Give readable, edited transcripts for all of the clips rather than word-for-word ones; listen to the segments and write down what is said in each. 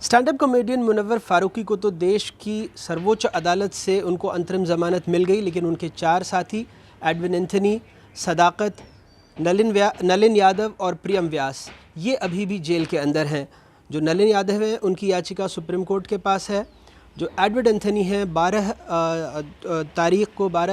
Stand up comedian Munawar Faruqui को तो देश की सर्वोच्च अदालत से उनको अंतरिम ज़मानत मिल गई, लेकिन उनके 4 साथी एडविन एंथनी, सदाकत, नलिन यादव और प्रियम व्यास ये अभी भी जेल के अंदर हैं। जो नलिन यादव है उनकी याचिका सुप्रीम कोर्ट के पास है। जो एडविन एंथनी हैं 12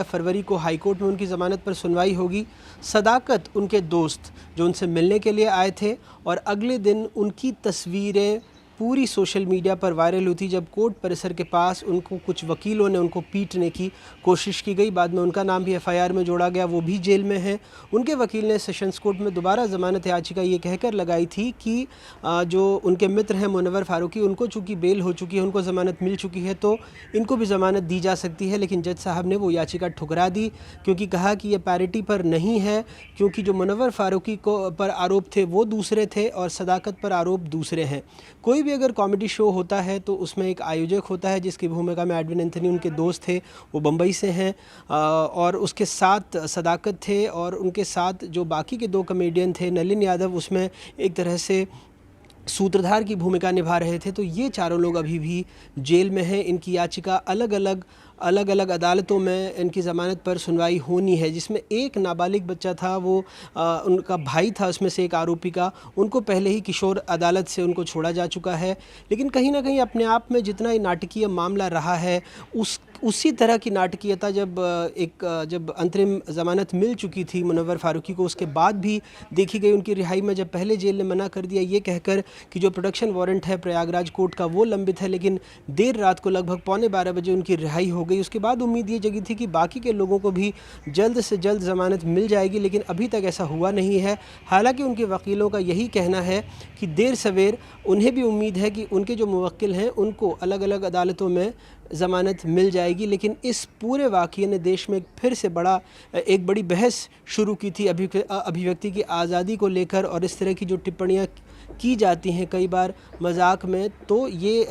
फरवरी को हाई कोर्ट में उनकी ज़मानत पर सुनवाई होगी। सदाकत उनके दोस्त जो उनसे मिलने के लिए आए थे और अगले दिन उनकी तस्वीरें पूरी सोशल मीडिया पर वायरल हुई थी जब कोर्ट परिसर के पास उनको कुछ वकीलों ने उनको पीटने की कोशिश की गई। बाद में उनका नाम भी एफआईआर में जोड़ा गया, वो भी जेल में हैं। उनके वकील ने सेशंस कोर्ट में दोबारा ज़मानत याचिका ये कहकर लगाई थी कि जो उनके मित्र हैं मुनव्वर फारूकी, उनको चूँकि बेल हो चुकी है, उनको ज़मानत मिल चुकी है, तो इनको भी ज़मानत दी जा सकती है। लेकिन जज साहब ने वो याचिका ठुकरा दी क्योंकि कहा कि ये पैरिटी पर नहीं है, क्योंकि जो मुनव्वर फारूकी को पर आरोप थे वो दूसरे थे और सदाकत पर आरोप दूसरे हैं। कोई भी अगर कॉमेडी शो होता है तो उसमें एक आयोजक होता है जिसकी भूमिका में एडविन एंथनी उनके दोस्त थे, वो बम्बई से हैं, और उसके साथ सदाकत थे और उनके साथ जो बाकी के 2 कॉमेडियन थे नलिन यादव, उसमें एक तरह से सूत्रधार की भूमिका निभा रहे थे। तो ये चारों लोग अभी भी जेल में हैं। इनकी याचिका अलग अलग अदालतों में इनकी ज़मानत पर सुनवाई होनी है, जिसमें एक नाबालिग बच्चा था, वो उनका भाई था उसमें से एक आरोपी का, उनको पहले ही किशोर अदालत से उनको छोड़ा जा चुका है। लेकिन कहीं ना कहीं अपने आप में जितना ही नाटकीय मामला रहा है उसी तरह की नाटकीयता जब अंतरिम ज़मानत मिल चुकी थी मुनव्वर फारूकी को, उसके बाद भी देखी गई उनकी रिहाई में। जब पहले जेल ने मना कर दिया ये कहकर कि जो प्रोडक्शन वारंट है प्रयागराज कोर्ट का वो लंबित है, लेकिन देर रात को लगभग 11:15 बजे उनकी रिहाई हो गई। उसके बाद उम्मीद ये जगी थी कि बाकी के लोगों को भी जल्द से जल्द ज़मानत मिल जाएगी, लेकिन अभी तक ऐसा हुआ नहीं है। हालांकि उनके वकीलों का यही कहना है कि देर सवेर उन्हें भी उम्मीद है कि उनके जो मुवक्किल हैं उनको अलग अलग अदालतों में ज़मानत मिल जाएगी। लेकिन इस पूरे वाक़ये ने देश में फिर से एक बड़ी बहस शुरू की थी अभिव्यक्ति की आज़ादी को लेकर, और इस तरह की जो टिप्पणियाँ की जाती हैं कई बार मजाक में, तो ये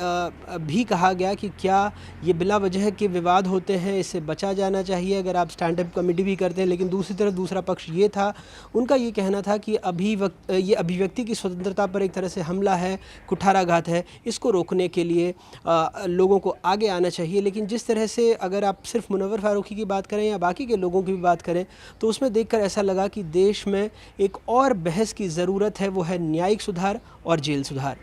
भी कहा गया कि क्या ये बिला वजह के विवाद होते हैं, इससे बचा जाना चाहिए अगर आप स्टैंड अप कॉमेडी भी करते हैं। लेकिन दूसरी तरफ दूसरा पक्ष ये था, उनका ये कहना था कि ये अभिव्यक्ति की स्वतंत्रता पर एक तरह से हमला है, कुठाराघात है, इसको रोकने के लिए लोगों को आगे आना चाहिए। लेकिन जिस तरह से अगर आप सिर्फ मुनव्वर फारूकी की बात करें या बाकी के लोगों की भी बात करें, तो उसमें देखकर ऐसा लगा कि देश में एक और बहस की ज़रूरत है, वो है न्यायिक सुधार और जेल सुधार।